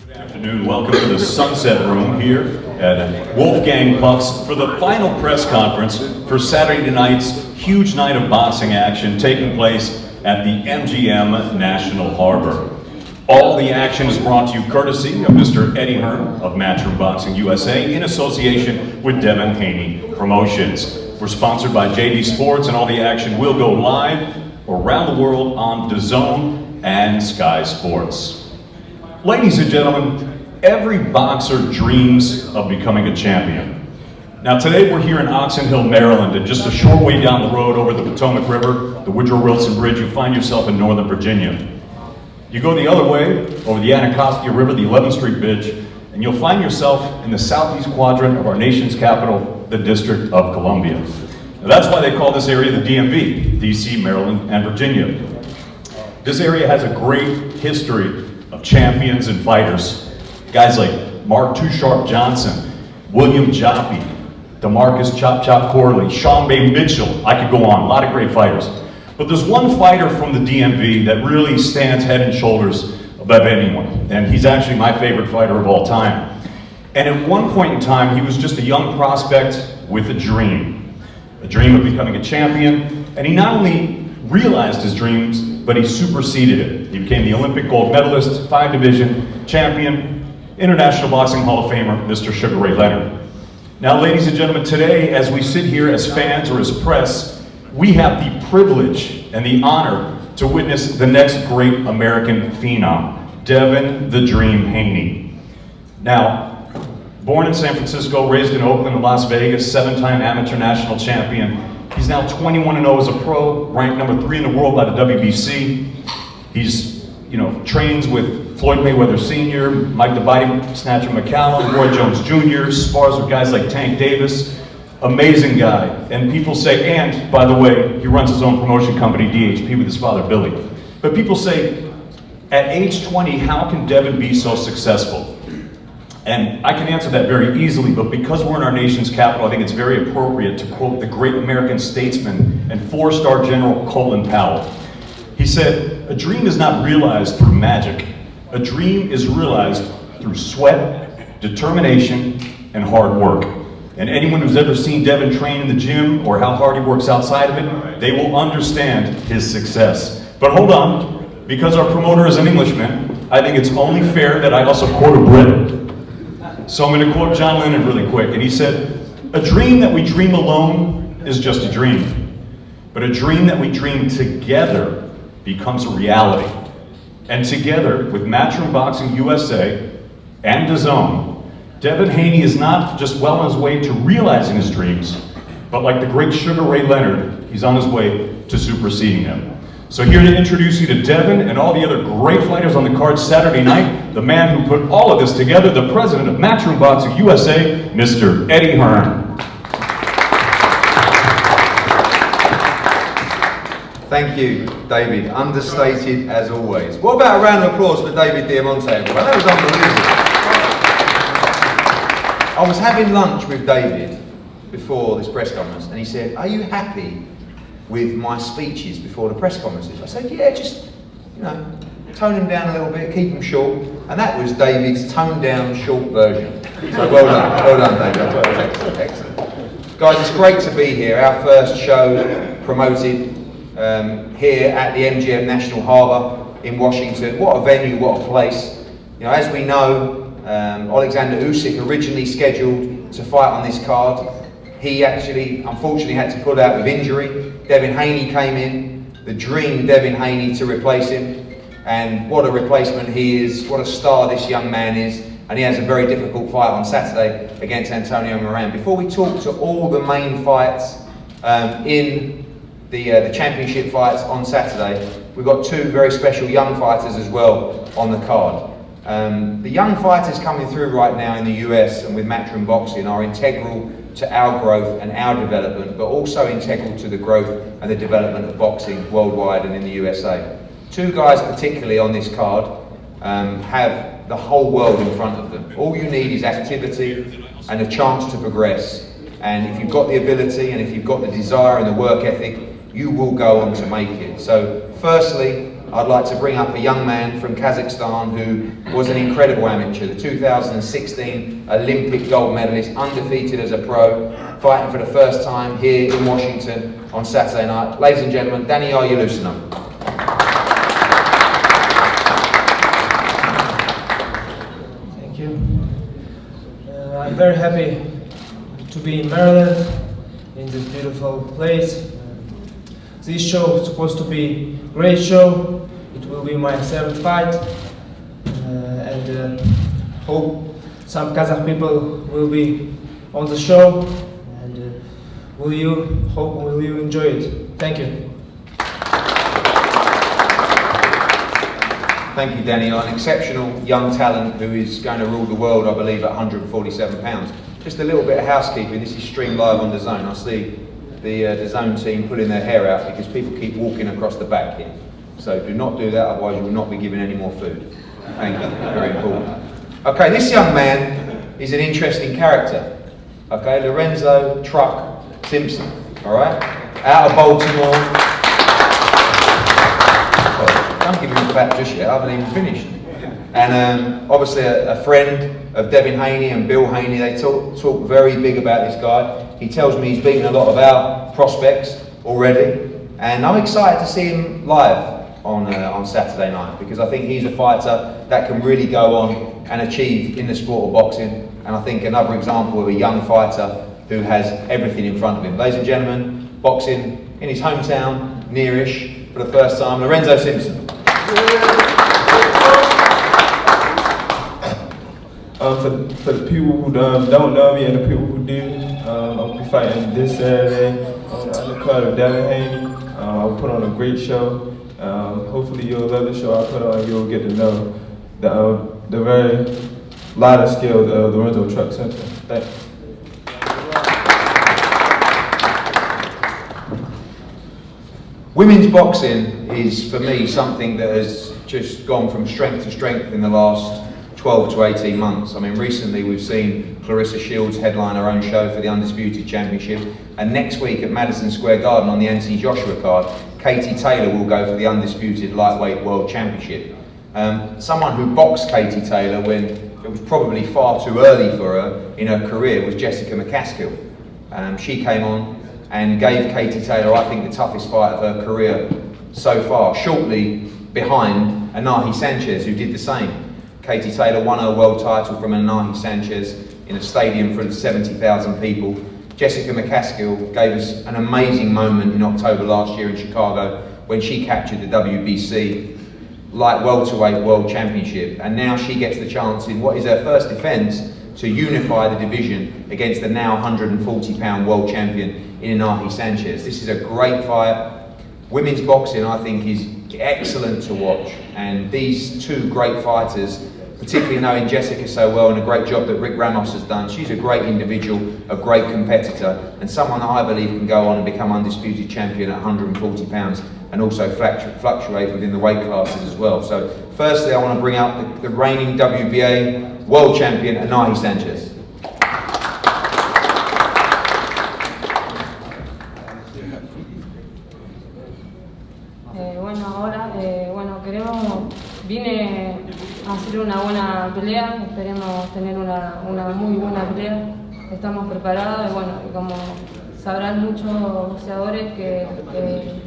Good afternoon. Welcome to the Sunset Room here at Wolfgang Puck's for the final press conference for Saturday night's huge night of boxing action taking place at the MGM National Harbor. All the action is brought to you courtesy of Mr. Eddie Hearn of Matchroom Boxing USA in association with Devin Haney Promotions. We're sponsored by JD Sports, and all the action will go live around the world on DAZN and Sky Sports. Ladies and gentlemen, every boxer dreams of becoming a champion. Now today we're here in Oxon Hill, Maryland, and just a short way down the road over the Potomac River, the Woodrow Wilson Bridge, you find yourself in Northern Virginia. You go the other way, over the Anacostia River, the 11th Street Bridge, and you'll find yourself in the southeast quadrant of our nation's capital, the District of Columbia. Now that's why they call this area the DMV, DC, Maryland, and Virginia. This area has a great history of champions and fighters. Guys like Mark Too Sharp Johnson, William Joppy, DeMarcus Chop Chop Corley, Sean Bay Mitchell. I could go on, a lot of great fighters. But there's one fighter from the DMV that really stands head and shoulders above anyone. And he's actually my favorite fighter of all time. And at one point in time, he was just a young prospect with a dream of becoming a champion. And he not only realized his dreams, but he superseded it. He became the Olympic gold medalist, 5-division champion, International Boxing Hall of Famer, Mr. Sugar Ray Leonard. Now, ladies and gentlemen, today, as we sit here as fans or as press, we have the privilege and the honor to witness the next great American phenom, Devin "The Dream" Haney. Now, born in San Francisco, raised in Oakland and Las Vegas, 7-time amateur national champion. He's now 21-0 as a pro, ranked number 3 in the world by the WBC. He's, trains with Floyd Mayweather Sr., Mike the Body Snatcher McCallum, Roy Jones Jr., spars with guys like Tank Davis. Amazing guy. And people say, and by the way, he runs his own promotion company, DHP, with his father, Billy. But people say, at age 20, how can Devin be so successful? And I can answer that very easily, but because we're in our nation's capital, I think it's very appropriate to quote the great American statesman and 4-star General Colin Powell. He said, "A dream is not realized through magic. A dream is realized through sweat, determination, and hard work." And anyone who's ever seen Devin train in the gym or how hard he works outside of it, they will understand his success. But hold on, because our promoter is an Englishman, I think it's only fair that I also quote a Brit. So I'm going to quote John Lennon really quick, and he said, "A dream that we dream alone is just a dream. But a dream that we dream together becomes a reality. And together with Matchroom Boxing USA and DAZN, Devin Haney is not just well on his way to realizing his dreams, but like the great Sugar Ray Leonard, he's on his way to superseding him." So here to introduce you to Devin and all the other great fighters on the card Saturday night, the man who put all of this together, the president of Matchroom Boxing USA, Mr. Eddie Hearn. Thank you, David. Understated as always. What about a round of applause for David Diamante, everyone? That was unbelievable. I was having lunch with David before this press conference, and he said, "Are you happy with my speeches before the press conferences?" I said, "Yeah, just, tone them down a little bit, keep them short." And that was David's toned down short version. So well done, David. I thought it was excellent, excellent. Guys, it's great to be here. Our first show promoted here at the MGM National Harbor in Washington. What a venue, what a place. As we know, Alexander Usyk originally scheduled to fight on this card. He actually, unfortunately, had to pull out with injury. Devin Haney came in, the dream Devin Haney, to replace him. And what a replacement he is, what a star this young man is. And he has a very difficult fight on Saturday against Antonio Moran. Before we talk to all the main fights in the championship fights on Saturday, we've got 2 very special young fighters as well on the card. The young fighters coming through right now in the US and with Matchroom Boxing are integral to our growth and our development, but also integral to the growth and the development of boxing worldwide and in the USA. 2 guys particularly on this card have the whole world in front of them. All you need is activity and a chance to progress. And if you've got the ability and if you've got the desire and the work ethic, you will go on to make it. So firstly, I'd like to bring up a young man from Kazakhstan who was an incredible amateur, the 2016 Olympic gold medalist, undefeated as a pro, fighting for the first time here in Washington on Saturday night. Ladies and gentlemen, Daniel Yelusinov. Thank you. I'm very happy to be in Maryland, in this beautiful place. This show is supposed to be a great show. It will be my 7th fight, and hope some Kazakh people will be on the show, and will you enjoy it. Thank you. Thank you, Daniel. An exceptional young talent who is going to rule the world, I believe, at 147 pounds. Just a little bit of housekeeping. This is streamed live on DAZN. I see the DAZN team pulling their hair out because people keep walking across the back here. So do not do that, otherwise you will not be given any more food. Thank you, very important. Okay, this young man is an interesting character. Okay, Lorenzo Truck Simpson, all right? Out of Baltimore. Well, don't give him the back just yet, I haven't even finished. And obviously a friend of Devin Haney and Bill Haney, they talk very big about this guy. He tells me he's beaten a lot of our prospects already, and I'm excited to see him live on Saturday night, because I think he's a fighter that can really go on and achieve in the sport of boxing, and I think another example of a young fighter who has everything in front of him. Ladies and gentlemen, boxing in his hometown, nearish, for the first time, Lorenzo Simpson. For the people who don't know me and the people who do, I'll be fighting this Saturday on the undercard of Devin Haney. I'll put on a great show. Hopefully you'll love the show I put on and you'll get to know the very lot of skills of Lorenzo Truck Simpson. Thanks. Women's boxing is, for me, something that has just gone from strength to strength in the last 12 to 18 months. I mean, recently we've seen Clarissa Shields headline her own show for the Undisputed Championship, and next week at Madison Square Garden on the Anthony Joshua card, Katie Taylor will go for the Undisputed Lightweight World Championship. Someone who boxed Katie Taylor when it was probably far too early for her in her career was Jessica McCaskill. She came on and gave Katie Taylor, I think, the toughest fight of her career so far, shortly behind Anahi Sanchez, who did the same. Katie Taylor won her world title from Anahi Sanchez in a stadium full of 70,000 people. Jessica McCaskill gave us an amazing moment in October last year in Chicago when she captured the WBC light welterweight world championship, and now she gets the chance in what is her first defence to unify the division against the now 140-pound world champion in Anahi Sanchez. This is a great fight. Women's boxing, I think, is excellent to watch, and these two great fighters, particularly knowing Jessica so well and a great job that Rick Ramos has done, she's a great individual, a great competitor, and someone that I believe can go on and become undisputed champion at 140 pounds and also fluctuate within the weight classes as well. So firstly, I want to bring out the reigning WBA world champion, Anahi Sanchez. Vine a hacer una buena pelea, esperemos tener una muy buena pelea, estamos preparados y bueno, como sabrán muchos boxeadores que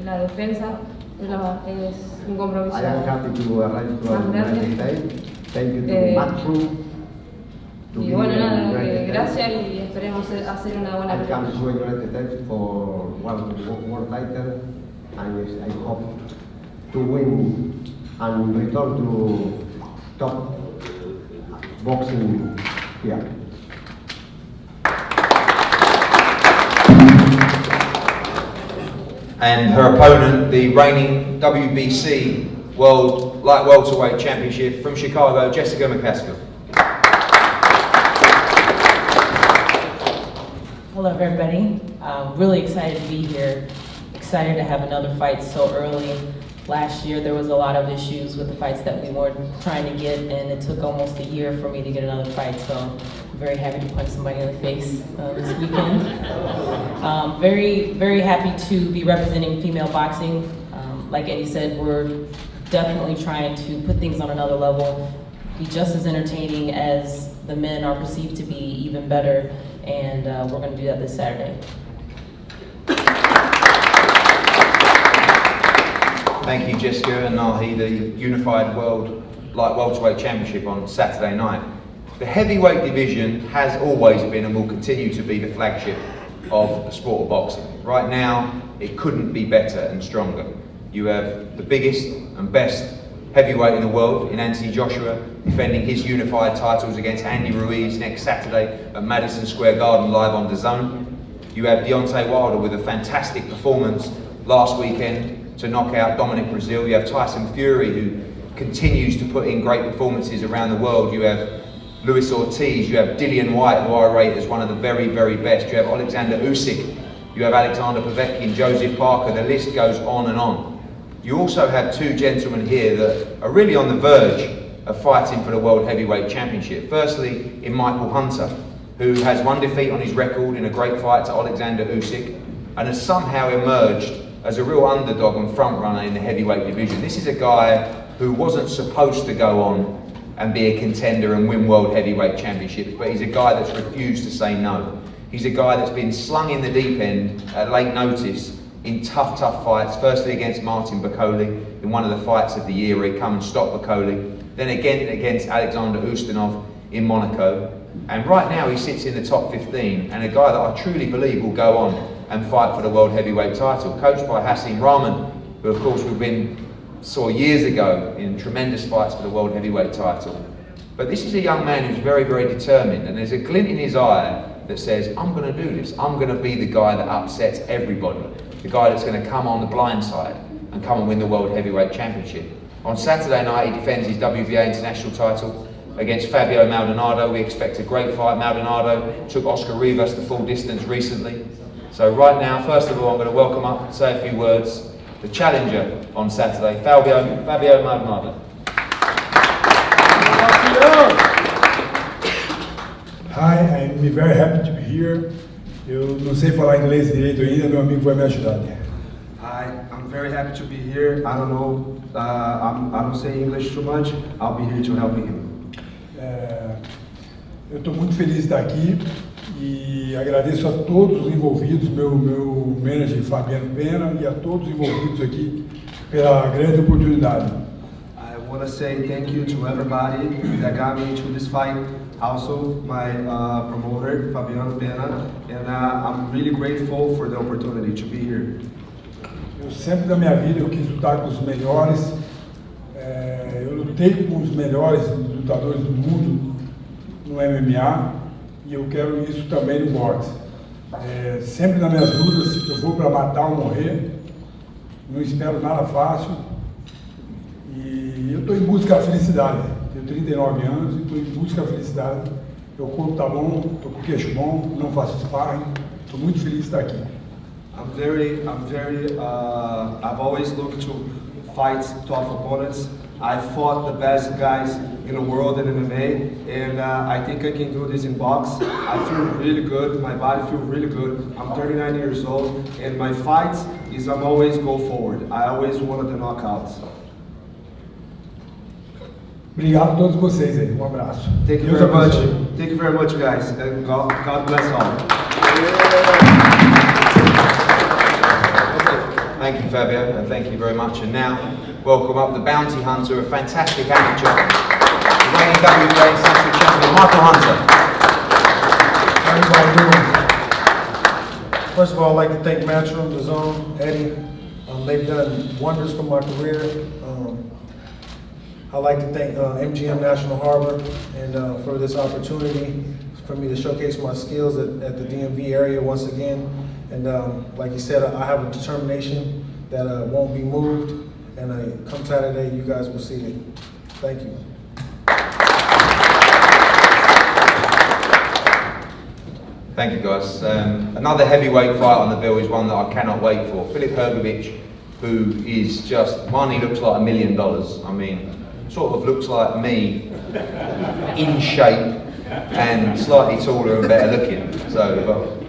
la defensa es un compromiso I am happy to arrive to más the grande. United States. Thank you to Matthew. Y bueno, nada, gracias y esperemos hacer una buena I come pelea. to the United States for one world title, and I hope to win and return to top boxing here. And her opponent, the reigning WBC World Light Welterweight Championship from Chicago, Jessica McCaskill. Hello everybody, really excited to be here, excited to have another fight so early. Last year there was a lot of issues with the fights that we were trying to get, and it took almost a year for me to get another fight, so I'm very happy to punch somebody in the face this weekend. Very happy to be representing female boxing. Like Eddie said, we're definitely trying to put things on another level, be just as entertaining as the men are perceived to be, even better, and we're going to do that this Saturday. Thank you, Jessica and Nahi. The Unified World Light Welterweight Championship on Saturday night. The heavyweight division has always been and will continue to be the flagship of the sport of boxing. Right now, it couldn't be better and stronger. You have the biggest and best heavyweight in the world in Anthony Joshua defending his unified titles against Andy Ruiz next Saturday at Madison Square Garden live on DAZN. You have Deontay Wilder with a fantastic performance last weekend to knock out Dominic Breazeale. You have Tyson Fury, who continues to put in great performances around the world. You have Luis Ortiz, you have Dillian White, who I rate as one of the very, very best. You have Alexander Usyk, you have Alexander Povetkin, Joseph Parker, the list goes on and on. You also have two gentlemen here that are really on the verge of fighting for the World Heavyweight Championship. Firstly, in Michael Hunter, who has one defeat on his record in a great fight to Alexander Usyk, and has somehow emerged as a real underdog and front runner in the heavyweight division. This is a guy who wasn't supposed to go on and be a contender and win World Heavyweight Championships, but he's a guy that's refused to say no. He's a guy that's been slung in the deep end at late notice in tough fights, firstly against Martin Bakole in one of the fights of the year where he come and stopped Bakole, then again against Alexander Ustinov in Monaco, and right now he sits in the top 15, and a guy that I truly believe will go on and fight for the World Heavyweight title, coached by Hasim Rahman, who of course saw years ago in tremendous fights for the World Heavyweight title. But this is a young man who's very, very determined, and there's a glint in his eye that says, I'm going to do this. I'm going to be the guy that upsets everybody. The guy that's going to come on the blind side and come and win the World Heavyweight Championship. On Saturday night, he defends his WBA international title against Fabio Maldonado. We expect a great fight. Maldonado took Oscar Rivas the full distance recently. So right now, first of all, I'm going to welcome up and say a few words the challenger on Saturday, Fabio Maldonado. Hi, I'm very happy to be here. Eu não sei falar inglês direito ainda, meu amigo vai me ajudar. Hi, I'm very happy to be here. I don't know, I don't say English too much. I'll be here to help him. Eu estou muito feliz de estar aqui e agradeço a todos os envolvidos, meu manager Fabiano Pena e a todos os envolvidos aqui pela grande oportunidade. I want to say thank you to everybody that got me into this fight. Also, my promoter, Fabiano Pena, and I'm really grateful for the opportunity to be here. Eu sempre na minha vida eu quis lutar com os melhores, eu lutei com os melhores lutadores do mundo no MMA e eu quero isso também no boxe. Sempre nas minhas lutas eu vou para matar ou morrer, não espero nada fácil e eu estou em busca da felicidade. Tenho 39 anos e estou em busca da felicidade. Meu corpo está bom, estou com o queixo bom, não faço sparring, estou muito feliz de estar aqui. I've always looked to fight tough opponents. I fought the best guys in the world in MMA, and I think I can do this in box. I feel really good, my body feels really good. I'm 39 years old, and my fights is I'm always go forward. I always wanted the knockouts. Obrigado a todos vocês aí, abraço. Thank you very much. Thank you very much, guys, and God bless all. Thank you, Fabio, and thank you very much. And now, welcome up the bounty hunter, a fantastic amateur, the reigning WBA international champion, Michael Hunter. How everybody doing? First of all, I'd like to thank Matchroom, DAZN, Eddie. They've done wonders for my career. I'd like to thank MGM National Harbor and for this opportunity for me to showcase my skills at the DMV area once again. And like you said, I have a determination that won't be moved. And come Saturday, you guys will see it. Thank you. Thank you, guys. Another heavyweight fight on the bill is one that I cannot wait for. Filip Hrgović, who is just, one, he looks like $1 million. I mean, sort of looks like me, in shape, and slightly taller and better looking. So,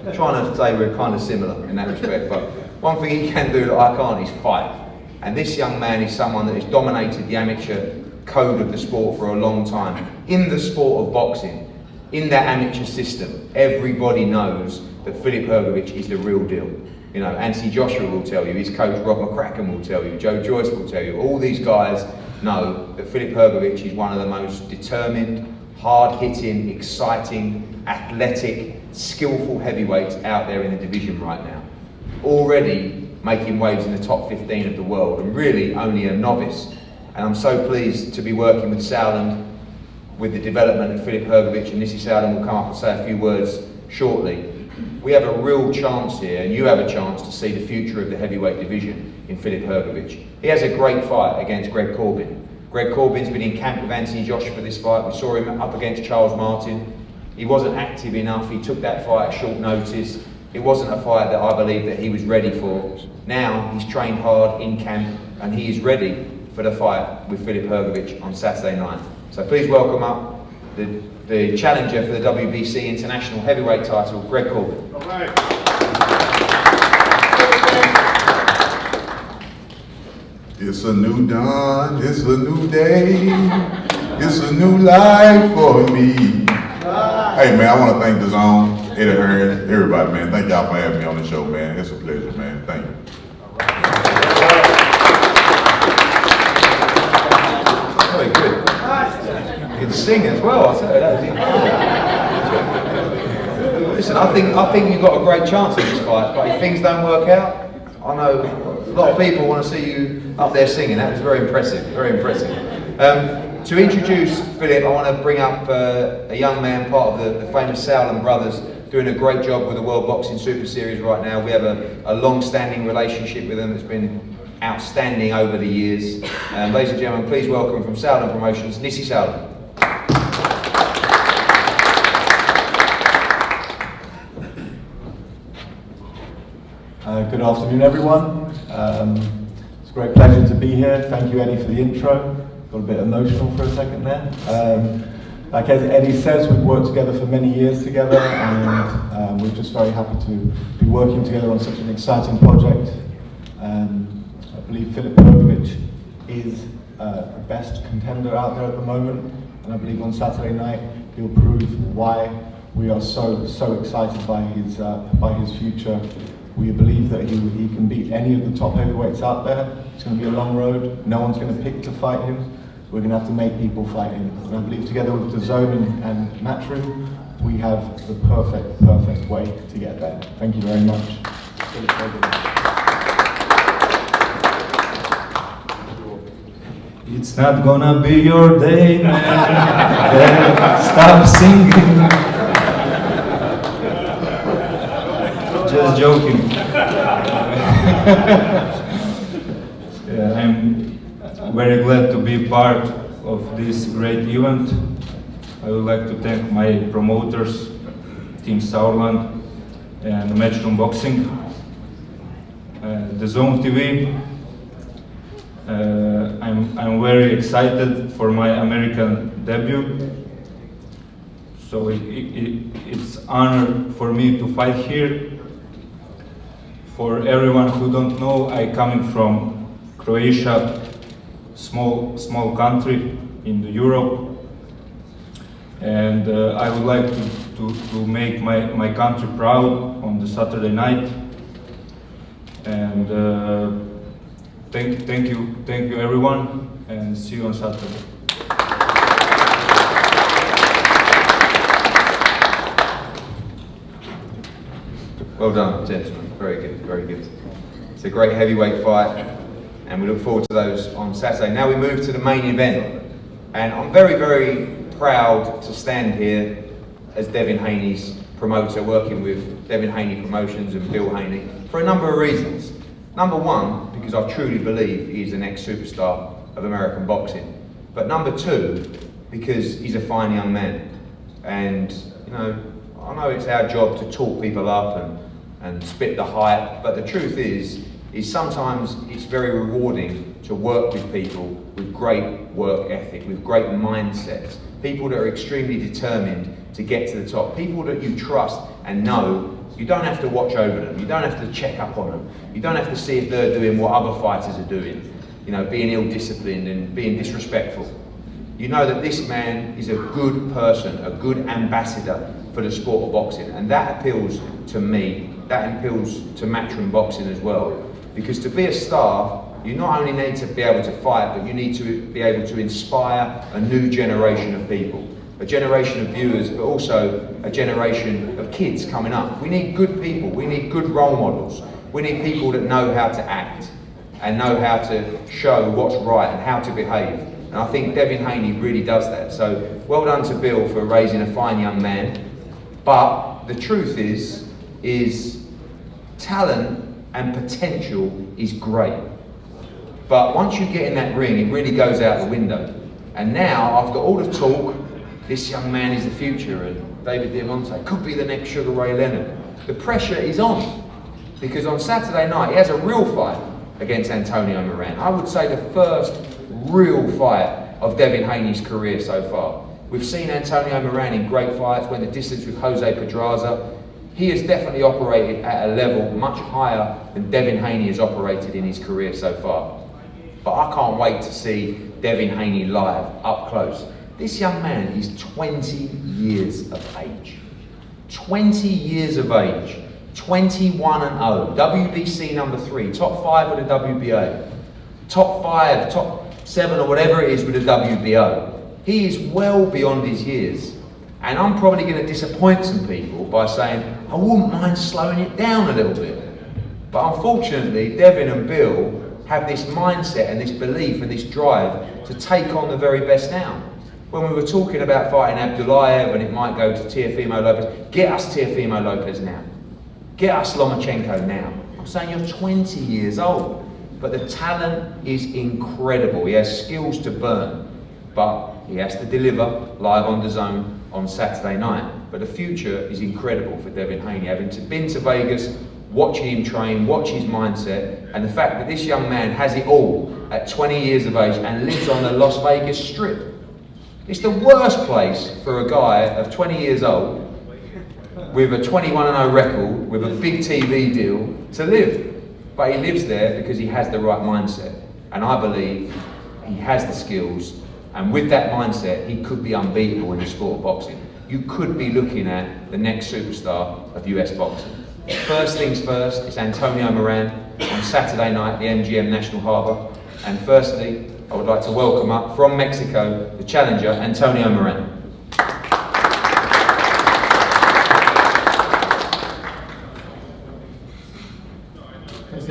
I'm trying to say we're kind of similar in that respect. But one thing he can do that I can't is fight. And this young man is someone that has dominated the amateur code of the sport for a long time. In the sport of boxing, in that amateur system, everybody knows that Filip Hrgović is the real deal. You know, Anthony Joshua will tell you, his coach Rob McCracken will tell you, Joe Joyce will tell you, all these guys know that Filip Hrgović is one of the most determined, hard-hitting, exciting, athletic, skillful heavyweights out there in the division right now. Already making waves in the top 15 of the world, and really only a novice. And I'm so pleased to be working with Sauerland, with the development of Filip Hrgović, and Nissi Sauerland will come up and say a few words shortly. We have a real chance here, and you have a chance to see the future of the heavyweight division in Filip Hrgović. He has a great fight against Greg Corbin. Greg Corbin's been in camp with Anthony Joshua for this fight. We saw him up against Charles Martin. He wasn't active enough. He took that fight at short notice. It wasn't a fight that I believe that he was ready for. Now he's trained hard in camp, and he is ready for the fight with Filip Hrgović on Saturday night. So please welcome up the challenger for the WBC International Heavyweight title, Greg Corbin. All right. It's a new dawn, it's a new day, it's a new life for me. Hey man, I want to thank the Zone, Eddie Hearn, everybody, man. Thank y'all for having me on the show, man. It's a pleasure, man. Thank you. Very good. You can sing as well, I tell you that. Listen, I think you've got a great chance in this fight, but if things don't work out, I know a lot of people want to see you up there singing. That was very impressive, very impressive. To introduce Filip, I want to bring up a young man, part of the famous Sauerland brothers, doing a great job with the World Boxing Super Series right now. We have a long-standing relationship with them that's been outstanding over the years. Ladies and gentlemen, please welcome from Sauerland Promotions, Nissi Sauerland. Good afternoon, everyone. It's a great pleasure to be here. Thank you, Eddie, for the intro. Got a bit emotional for a second there. Like Eddie says, we've worked together for many years together, and we're just very happy to be working together on such an exciting project. I believe Filip Hrgović is the best contender out there at the moment, and I believe on Saturday night he'll prove why we are so excited by his future. We believe that he can beat any of the top heavyweights out there. It's going to be a long road. No one's going to pick to fight him. We're going to have to make people fight him. And I believe together with DAZN and Matchroom, we have the perfect way to get there. Thank you very much. It's not gonna be your day, man. Stop singing. Just joking. Yeah, I'm very glad to be part of this great event. I would like to thank my promoters, Team Sauerland and Matchroom Boxing, DAZN TV. I'm very excited for my American debut. So it's an honor for me to fight here. For everyone who don't know, I coming from Croatia, small country in Europe, and I would like to make my country proud on the Saturday night. And thank you everyone, and see you on Saturday. Well done, gentlemen. Very good, very good. It's a great heavyweight fight, and we look forward to those on Saturday. Now we move to the main event, and I'm very proud to stand here as Devin Haney's promoter, working with Devin Haney Promotions and Bill Haney for a number of reasons. Number one, because I truly believe he's the next superstar of American boxing. But number two, because he's a fine young man. And, you know, I know it's our job to talk people up and spit the hype, but the truth is sometimes it's very rewarding to work with people with great work ethic, with great mindsets, people that are extremely determined to get to the top, people that you trust and know You don't have to watch over them. You don't have to check up on them. You don't have to see if they're doing what other fighters are doing. You know, being ill-disciplined and being disrespectful. You know that this man is a good person, a good ambassador for the sport of boxing, and that appeals to me, that appeals to Matchroom Boxing as well. Because to be a star, you not only need to be able to fight, but you need to be able to inspire a new generation of people, a generation of viewers, but also a generation of kids coming up. We need good people, we need good role models, we need people that know how to act and know how to show what's right and how to behave. And I think Devin Haney really does that. So well done to Bill for raising a fine young man. But the truth is talent and potential is great. But once you get in that ring, it really goes out the window. And now, after all the talk, this young man is the future, and David Diamante could be the next Sugar Ray Leonard. The pressure is on, because on Saturday night, he has a real fight against Antonio Moran. I would say the first real fight of Devin Haney's career so far. We've seen Antonio Moran in great fights, went the distance with Jose Pedraza. He has definitely operated at a level much higher than Devin Haney has operated in his career so far. But I can't wait to see Devin Haney live, up close. This young man is 20 years of age. 20 years of age. 21-0, WBC number 3, top 5 with the WBA, top 5, top 7 or whatever it is with the WBO. He is well beyond his years. And I'm probably going to disappoint some people by saying, I wouldn't mind slowing it down a little bit. But unfortunately, Devin and Bill have this mindset and this belief and this drive to take on the very best now. When we were talking about fighting Abdullayev and it might go to Teofimo Lopez, get us Teofimo Lopez now. Get us Lomachenko now. I'm saying you're 20 years old, but the talent is incredible. He has skills to burn, but he has to deliver live on DAZN on Saturday night. But the future is incredible for Devin Haney. Having been to Vegas, watching him train, watch his mindset, and the fact that this young man has it all at 20 years of age and lives on the Las Vegas Strip. It's the worst place for a guy of 20 years old with a 21-0 record, with a big TV deal to live. But he lives there because he has the right mindset. And I believe he has the skills, and with that mindset, he could be unbeatable in the sport of boxing. You could be looking at the next superstar of US boxing. First things first, it's Antonio Moran on Saturday night at the MGM National Harbor. And firstly, I would like to welcome up from Mexico, the challenger, Antonio Moran.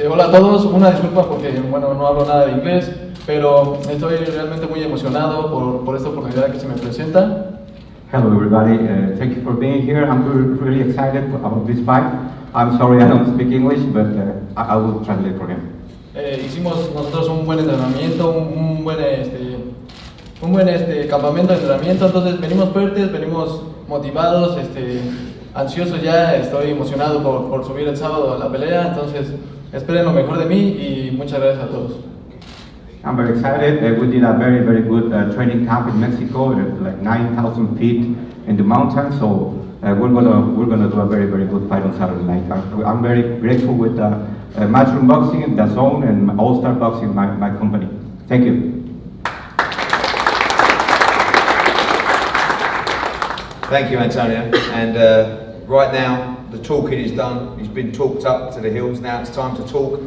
Hola a todos, una disculpa porque bueno, no hablo nada de inglés, pero estoy realmente muy emocionado por esta oportunidad que se me presenta. Hello everybody, thank you for being here. I'm really excited about this fight. I'm sorry I don't speak English, but I will translate for him. Hicimos nosotros un buen entrenamiento, un buen campamento de entrenamiento, entonces venimos fuertes, venimos motivados, ansiosos ya, estoy emocionado por subir el sábado a la pelea, entonces esperen lo mejor de mí y muchas gracias a todos. I'm very excited. We did a very, very good training camp in Mexico, like 9,000 feet in the mountains. So we're gonna do a very, very good fight on Saturday night. I'm very grateful with Matchroom Boxing, DAZN, and All Star Boxing, my company. Thank you. Thank you, Antonio. And right now, the talking is done. He's been talked up to the hills. Now it's time to talk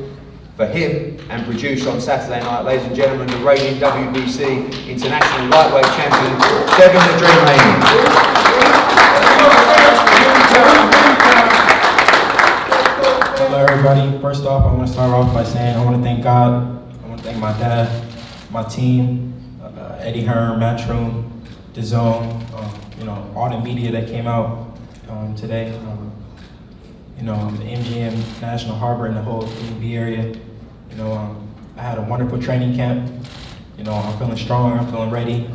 for him and produce on Saturday night. Ladies and gentlemen, the reigning WBC International Lightweight Champion, Devin the Dream Haney. Hello everybody. First off, I want to start off by saying I want to thank God. I want to thank my dad, my team, Eddie Hearn, Matchroom, DAZN, all the media that came out today. The MGM National Harbor and the whole DMV area. I had a wonderful training camp. I'm feeling strong, I'm feeling ready.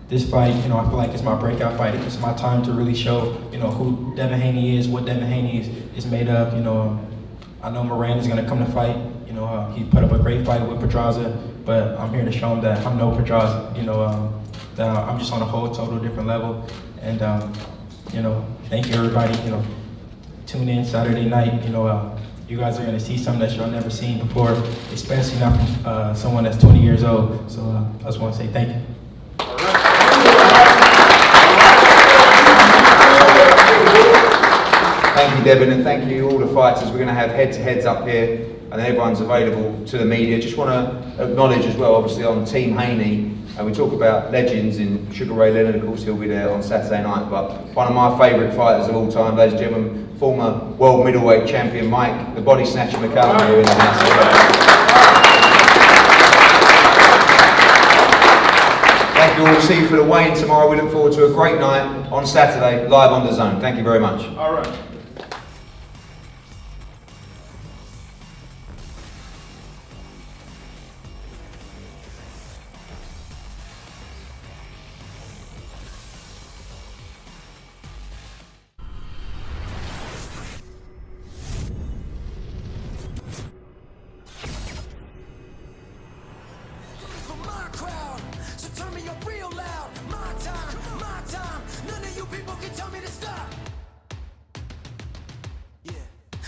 This fight, I feel like it's my breakout fight. It's my time to really show, who Devin Haney is, what Devin Haney is made of. I know Moran is gonna come to fight. He put up a great fight with Pedraza, but I'm here to show him that I'm no Pedraza. That I'm just on a whole total different level. And thank you everybody. tune in Saturday night. You know, you guys are going to see something that y'all never seen before, especially not from someone that's 20 years old. So I just want to say thank you. Thank you, Devin, and thank you all the fighters. We're going to have head-to-heads up here, and then everyone's available to the media. Just want to acknowledge as well, obviously, on Team Haney, and we talk about legends in Sugar Ray Leonard. Of course, he'll be there on Saturday night. But one of my favourite fighters of all time, ladies and gentlemen, former world middleweight champion Mike, the body snatcher McCallum, here in the house. Thank you all. See you for the weigh-in tomorrow. We look forward to a great night on Saturday, live on DAZN. Thank you very much. All right.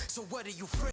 So what are you